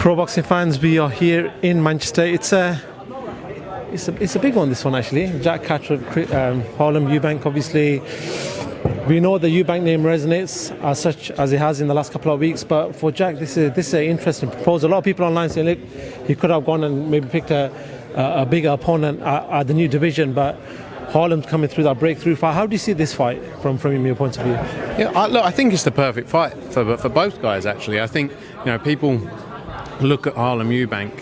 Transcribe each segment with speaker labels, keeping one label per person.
Speaker 1: Pro boxing fans, we are here in Manchester. It's a big one, this one actually. Jack Catterall, Harlem Eubank. Obviously, we know the Eubank name resonates as such as it has in the last couple of weeks. But for Jack, this is an interesting proposal. A lot of people online saying, look, he could have gone and maybe picked a bigger opponent at the new division, but Harlem's coming through that breakthrough fight. How do you see this fight from your point of view?
Speaker 2: Yeah, I think it's the perfect fight for both guys. Actually, I think people look at Harlem Eubank,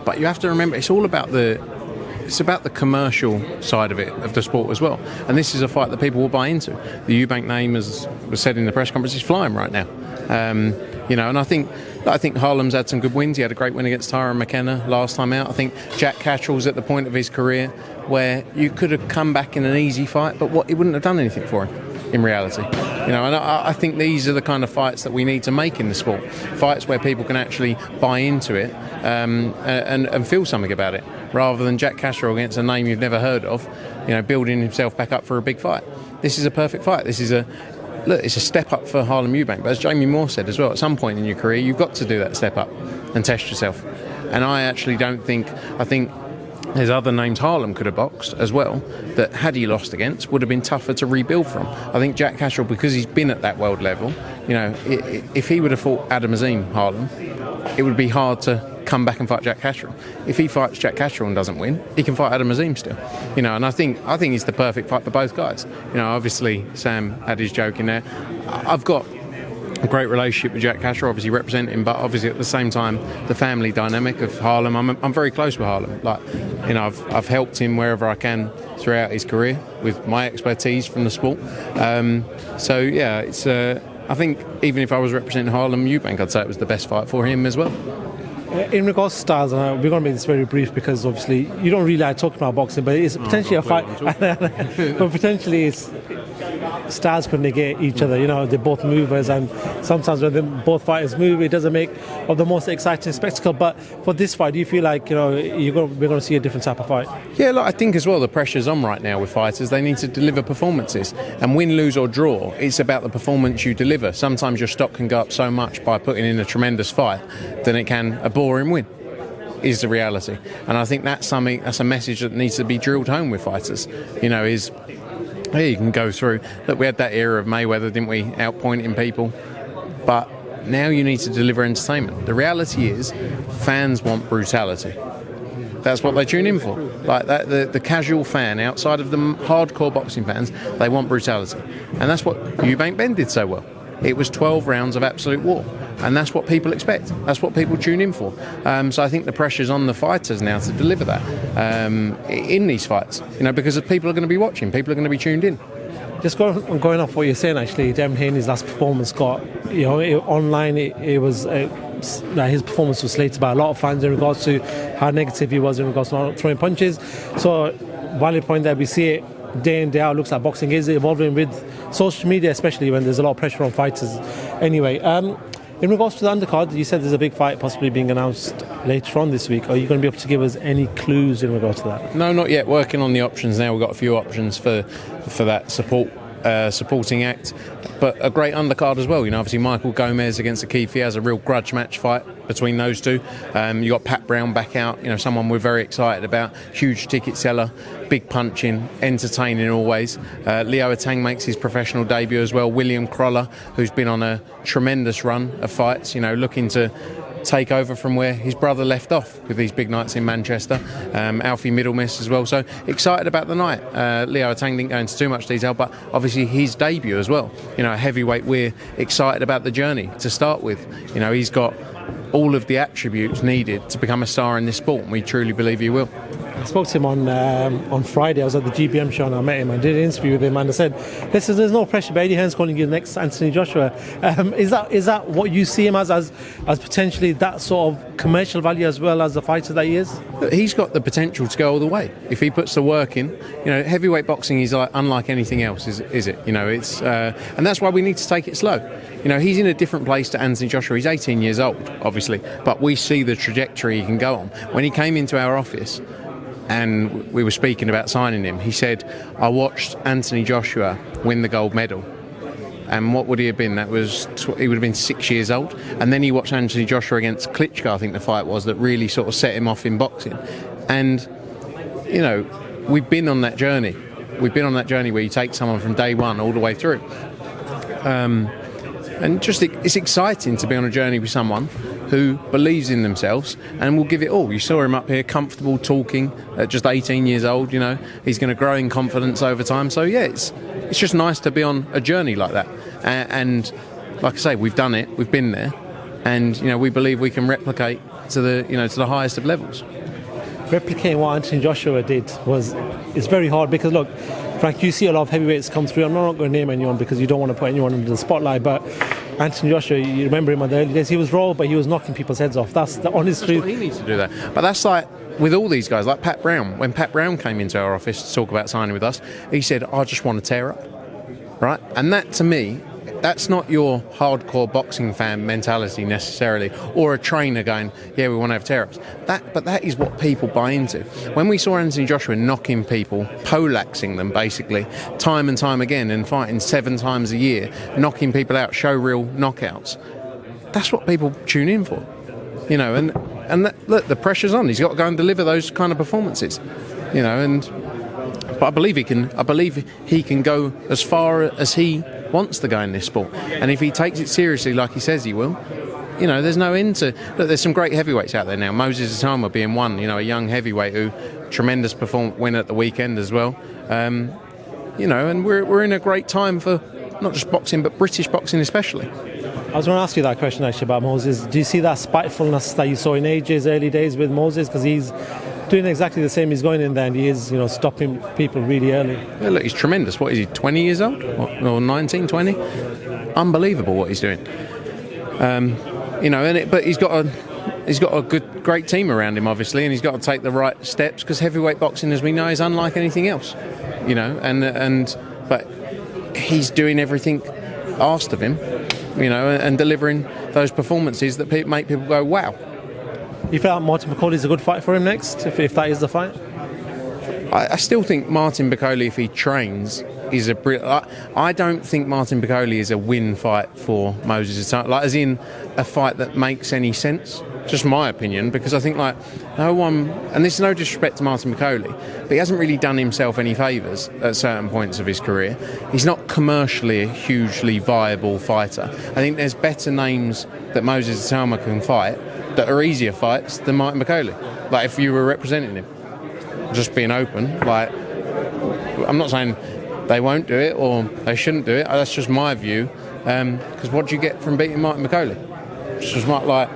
Speaker 2: but you have to remember it's about the commercial side of it, of the sport as well. And this is a fight that people will buy into. The Eubank name, as was said in the press conference, is flying right now. And I think Harlem's had some good wins. He had a great win against Tyron McKenna last time out. I think Jack Catterall's at the point of his career where you could have come back in an easy fight, but it wouldn't have done anything for him in reality. And I think these are the kind of fights that we need to make in the sport. Fights where people can actually buy into it and feel something about it, rather than Jack Catterall against a name you've never heard of, building himself back up for a big fight. This is a perfect fight. It's a step up for Harlem Eubank. But as Jamie Moore said as well, at some point in your career, you've got to do that step up and test yourself. And I actually don't think... I think there's other names Harlem could have boxed as well that, had he lost against, would have been tougher to rebuild from. I think Jack Catterall, because he's been at that world level, if he would have fought Adam Azim, Harlem, it would be hard to come back and fight Jack Catterall. If he fights Jack Catterall and doesn't win, he can fight Adam Azim still. And I think it's the perfect fight for both guys. Obviously Sam had his joke in there. I've got a great relationship with Jack Catterall, obviously representing him, but obviously at the same time the family dynamic of Harlem. I'm very close with Harlem. I've helped him wherever I can throughout his career with my expertise from the sport. I think even if I was representing Harlem Eubank, I'd say it was the best fight for him as well.
Speaker 1: In regards to styles, we're going to make this very brief because obviously you don't really like talking about boxing, but it's potentially a fight. But potentially it's styles could negate each other. They're both movers, and sometimes when both fighters move, it doesn't make of the most exciting spectacle. But for this fight, do you feel like we're going to see a different type of fight? Yeah,
Speaker 2: I think as well the pressure's on right now with fighters. They need to deliver performances, and win, lose or draw, it's about the performance you deliver. Sometimes your stock can go up so much by putting in a tremendous fight than it can a boring win, is the reality. And I think that's a message that needs to be drilled home with fighters. You can go through. Look, we had that era of Mayweather, didn't we? Outpointing people. But now you need to deliver entertainment. The reality is, fans want brutality. That's what they tune in for. Like that, the casual fan, outside of the hardcore boxing fans, they want brutality. And that's what Eubank Ben did so well. It was 12 rounds of absolute war. And that's what people expect. That's what people tune in for. So I think the pressure's on the fighters now to deliver that in these fights. Because people are going to be watching. People are going to be tuned in.
Speaker 1: Just going off what you're saying, actually, Devin Haney's last performance got, online, it was... his performance was slated by a lot of fans in regards to how negative he was in regards to not throwing punches. So, valid point that we see it day in, day out. Looks like boxing is evolving with social media, especially when there's a lot of pressure on fighters. Anyway, in regards to the undercard, you said there's a big fight possibly being announced later on this week. Are you going to be able to give us any clues in regards to that?
Speaker 2: No, not yet. Working on the options now. We've got a few options for that supporting act, but a great undercard as well. Obviously Michael Gomez against Akeefe has a real grudge match fight between those two. You got Pat Brown back out, someone we're very excited about, huge ticket seller, big punching, entertaining always. Leo Atang makes his professional debut as well. William Croller, who's been on a tremendous run of fights, looking to take over from where his brother left off with these big nights in Manchester. Alfie Middlemiss as well. So excited about the night. Leo Atang didn't go into too much detail, but obviously his debut as well. Heavyweight, we're excited about the journey to start with. He's got all of the attributes needed to become a star in this sport, and we truly believe he will.
Speaker 1: I spoke to him on Friday. I was at the GBM show and I met him. I did an interview with him and I said, listen, there's no pressure, but Eddie Hearn's calling you the next Anthony Joshua. Is that what you see him as potentially that sort of commercial value as well as the fighter that he is?
Speaker 2: He's got the potential to go all the way if he puts the work in. Heavyweight boxing is unlike anything else, is it? It's and that's why we need to take it slow. He's in a different place to Anthony Joshua. He's 18 years old, obviously, but we see the trajectory he can go on. When he came into our office and we were speaking about signing him, he said, I watched Anthony Joshua win the gold medal And what would he have been? He would have been 6 years old. And then he watched Anthony Joshua against Klitschko, I think the fight was, that really sort of set him off in boxing. And, you know, we've been on that journey. We've been on that journey where you take someone from day one all the way through. And just it's exciting to be on a journey with someone who believes in themselves and will give it all. You saw him up here comfortable talking at just 18 years old, you know. He's going to grow in confidence over time. So, yeah, it's just nice to be on a journey like that. And like I say, we've done it. We've been there. And, you know, we believe we can replicate to the highest of levels.
Speaker 1: Replicating what Anthony Joshua did it's very hard because, look, Frank, you see a lot of heavyweights come through. I'm not going to name anyone because you don't want to put anyone under the spotlight, but Anthony Joshua, you remember him on the early days, he was raw, but he was knocking people's heads off. That's the honest truth.
Speaker 2: He needs to do that. But that's like with all these guys, like Pat Brown. When Pat Brown came into our office to talk about signing with us, he said, I just want to tear up. Right? And that, to me, that's not your hardcore boxing fan mentality necessarily, or a trainer going, yeah, we want to have tear-ups. But that is what people buy into. When we saw Anthony Joshua knocking people, poleaxing them basically, time and time again, and fighting 7 times a year, knocking people out, show real knockouts, that's what people tune in for. You know, and look, the pressure's on. He's got to go and deliver those kind of performances. You know, but I believe he can go as far as he wants to go in this sport, and if he takes it seriously like he says he will, you know, there's no end to. Look, there's some great heavyweights out there now. Moses Atama being one, you know, a young heavyweight who tremendous win at the weekend as well. You know, and we're in a great time for not just boxing but British boxing especially.
Speaker 1: I was going to ask you that question actually about Moses. Do you see that spitefulness that you saw in AJ's early days with Moses? Because he's doing exactly the same. He's going in there and he is, you know, stopping people really early.
Speaker 2: Yeah, look, he's tremendous. What is he, 20 years old? Or 19, 20? Unbelievable what he's doing. You know, but he's got a great team around him, obviously, and he's got to take the right steps because heavyweight boxing, as we know, is unlike anything else. You know, but he's doing everything asked of him, you know, and delivering those performances that make people go, wow.
Speaker 1: You feel like Martin McCauley is a good fight for him next, if that is the fight?
Speaker 2: I still think Martin Bakole, if he trains, is I don't think Martin Bakole is a win fight for Moses, like as in a fight that makes any sense. Just my opinion, because I think like no one, and this is no disrespect to Martin Bakole, but he hasn't really done himself any favours at certain points of his career. He's not commercially a hugely viable fighter. I think there's better names that Moses Atama can fight that are easier fights than Martin Bakole. Like if you were representing him, just being open. Like I'm not saying they won't do it or they shouldn't do it. That's just my view. Because what do you get from beating Martin Bakole? It's just like.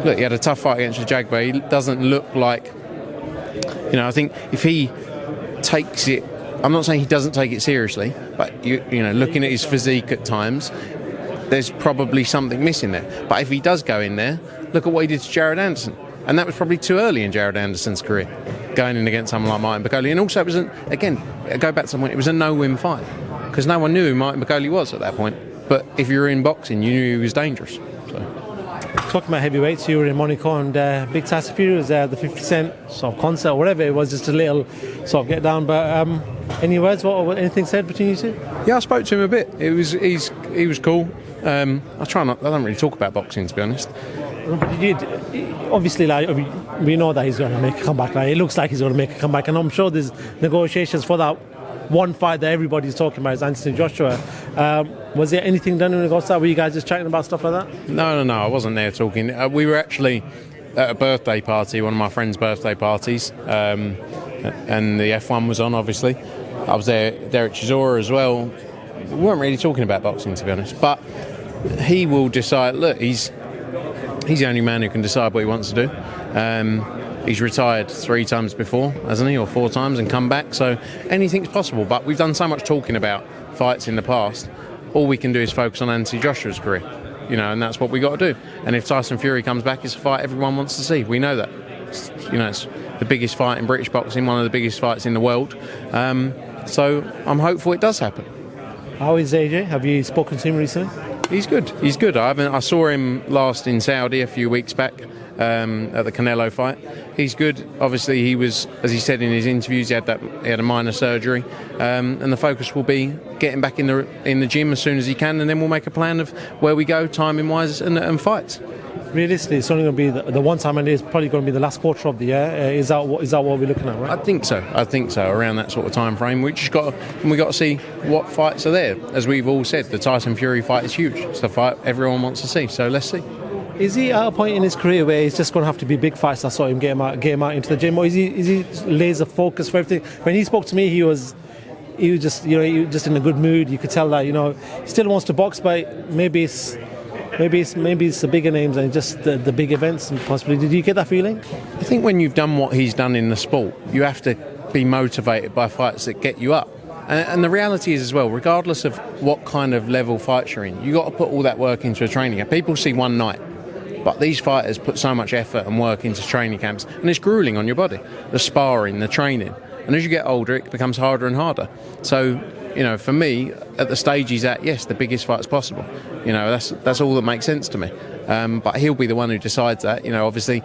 Speaker 2: Look, he had a tough fight against the Jagba. He doesn't look like, you know, I think if he takes it, I'm not saying he doesn't take it seriously, but you know, looking at his physique at times, there's probably something missing there. But if he does go in there, look at what he did to Jared Anderson, and that was probably too early in Jared Anderson's career, going in against someone like Martin Bakole. And also, it was again, go back to the point, it was a no-win fight because no one knew who Martin Bakole was at that point. But if you were in boxing, you knew he was dangerous. So.
Speaker 1: Talking about heavyweights, you were in Monaco and Big Tyson Fury was the 50 Cent sort of concert or whatever it was, just a little sort of get down. But any words? What anything said between you two?
Speaker 2: Yeah, I spoke to him a bit. He was cool. I don't really talk about boxing, to be honest.
Speaker 1: Obviously, like we know that he's going to make a comeback. Like, it looks like he's going to make a comeback, and I'm sure there's negotiations for that one fight that everybody's talking about is Anthony Joshua. Was there anything done in regards to that? Were you guys just chatting about stuff like that?
Speaker 2: No, I wasn't there talking. We were actually at a birthday party, one of my friend's birthday parties, and the F1 was on, obviously. I was there, Derek Chisora as well. We weren't really talking about boxing, to be honest, but he will decide. Look, he's the only man who can decide what he wants to do. He's retired 3 times before, hasn't he, or 4 times, and come back. So anything's possible. But we've done so much talking about fights in the past. All we can do is focus on Anthony Joshua's career, you know, and that's what we got to do. And if Tyson Fury comes back, it's a fight everyone wants to see. We know that. It's the biggest fight in British boxing, one of the biggest fights in the world. So I'm hopeful it does happen.
Speaker 1: How is AJ? Have you spoken to him recently?
Speaker 2: He's good. I saw him last in Saudi a few weeks back. at the Canelo fight. He's good. Obviously, he was, as he said in his interviews, he had a minor surgery, and the focus will be getting back in the gym as soon as he can, and then we'll make a plan of where we go, timing wise, and fights.
Speaker 1: Realistically, it's only going to be the one time, and it's probably going to be the last quarter of the year. Is that what we're looking at, right?
Speaker 2: I think so. Around that sort of time frame. We got to see what fights are there. As we've all said, the Tyson Fury fight is huge. It's the fight everyone wants to see. So let's see.
Speaker 1: Is he at a point in his career where he's just going to have to be big fights that sort of get him out into the gym, or is he laser focused for everything? When he spoke to me, he was just in a good mood. You could tell that he still wants to box, but maybe it's the bigger names and just the big events and possibly. Did you get that feeling?
Speaker 2: I think when you've done what he's done in the sport, you have to be motivated by fights that get you up. And the reality is as well, regardless of what kind of level fights you're in, you got to put all that work into a training camp. People see one night, but these fighters put so much effort and work into training camps, and it's grueling on your body. The sparring, the training, and as you get older, it becomes harder and harder. So, for me, at the stage he's at, yes, the biggest fights possible. That's all that makes sense to me. But he'll be the one who decides that. Obviously,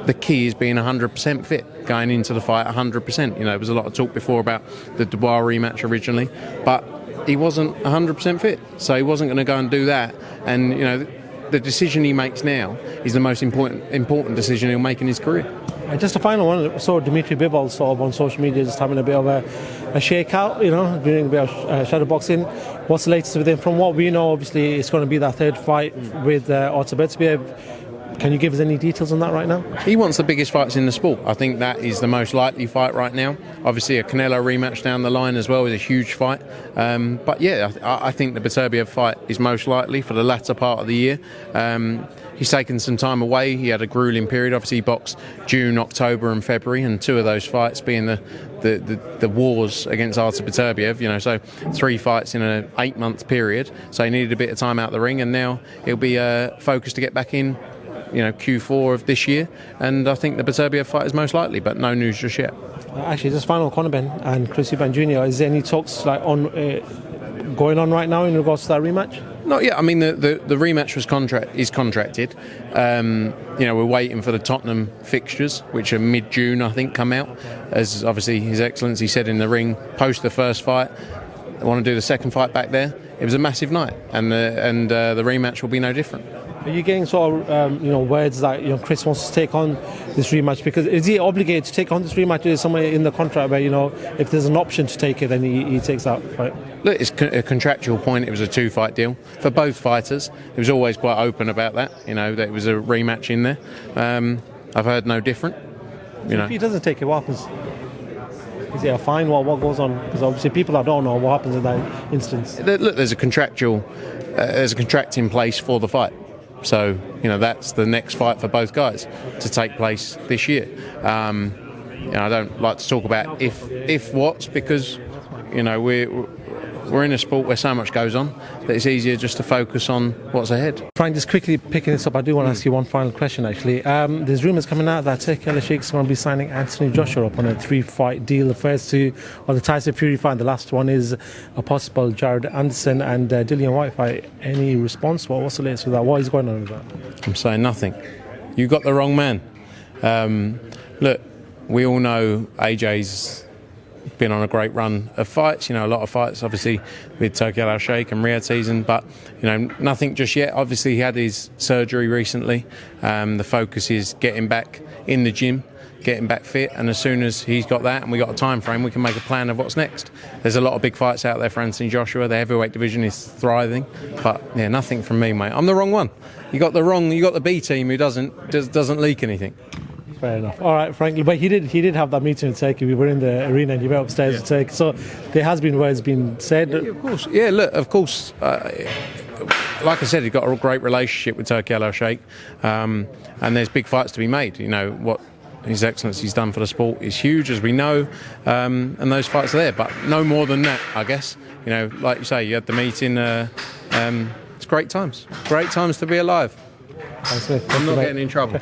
Speaker 2: the key is being 100% fit, going into the fight 100%. There was a lot of talk before about the Dubois rematch originally, but he wasn't 100% fit, so he wasn't going to go and do that. And the decision he makes now is the most important decision he'll make in his career.
Speaker 1: And just a final one. I saw Dimitri Bivol sort of on social media just having a bit of a shake-out, doing a bit of shadow boxing. What's the latest with him? From what we know, obviously, it's going to be that third fight with Otabetsbiev. Can you give us any details on that right now?
Speaker 2: He wants the biggest fights in the sport. I think that is the most likely fight right now. Obviously, a Canelo rematch down the line as well is a huge fight. But yeah, I think the Beterbiev fight is most likely for the latter part of the year. He's taken some time away. He had a grueling period. Obviously, he boxed June, October and February, and two of those fights being the wars against Artur Beterbiev, so 3 fights in an 8-month period. So he needed a bit of time out the ring, and now he'll be focused to get back in Q4 of this year, and I think the Beterbiev fight is most likely, but no news just yet.
Speaker 1: Actually, just final, Conor Ben and Chris Eubank Jr., is there any talks going on right now in regards to that rematch?
Speaker 2: Not yet. I mean, the rematch is contracted. We're waiting for the Tottenham fixtures, which are mid-June, I think, come out. As obviously His Excellency said in the ring, post the first fight, they want to do the second fight back there. It was a massive night, and the rematch will be no different.
Speaker 1: Are you getting sort of, words that Chris wants to take on this rematch? Because is he obligated to take on this rematch? Is somewhere in the contract where if there's an option to take it, then he takes that fight?
Speaker 2: Look, it's a contractual point. It was a 2-fight deal for both fighters. It was always quite open about that. That it was a rematch in there. I've heard no different.
Speaker 1: If he doesn't take it, what happens? Is it a fine? What goes on? Because obviously people that don't know what happens in that instance.
Speaker 2: Look, there's a contract in place for the fight. So, that's the next fight for both guys to take place this year. I don't like to talk about if what's, because, we're in a sport where so much goes on that it's easier just to focus on what's ahead.
Speaker 1: Frank, just quickly picking this up, I do want to ask you one final question, actually. There's rumours coming out that Turki Al Sheikh is going to be signing Anthony Joshua up on a 3-fight deal. The first two are the Tyson Fury fight. The last one is a possible Jared Anderson and Dillian White fight. Any response? What's the latest with that? What is going on with that?
Speaker 2: I'm saying nothing. You got the wrong man. Look, we all know AJ's been on a great run of fights, a lot of fights obviously with Turki Al Sheikh and Riyadh season, but nothing just yet. Obviously he had his surgery recently. The focus is getting back in the gym, getting back fit, and as soon as he's got that and we got a time frame, we can make a plan of what's next. There's a lot of big fights out there for Anthony Joshua. The heavyweight division is thriving, but yeah, nothing from me, mate. I'm the wrong one. You got the B team who doesn't leak anything.
Speaker 1: Fair enough. All right, Frank. But he did have that meeting in Turkey. We were in the arena and you went upstairs to Turkey. So there has been words being said.
Speaker 2: Yeah, of course. Yeah, look, of course. Like I said, he's got a great relationship with Turki Al Sheikh, and there's big fights to be made. What His Excellency's done for the sport is huge, as we know, and those fights are there. But no more than that, I guess. Like you say, you had the meeting. It's great times. Great times to be alive.
Speaker 1: Thanks, Smith.
Speaker 2: I'm not getting in trouble.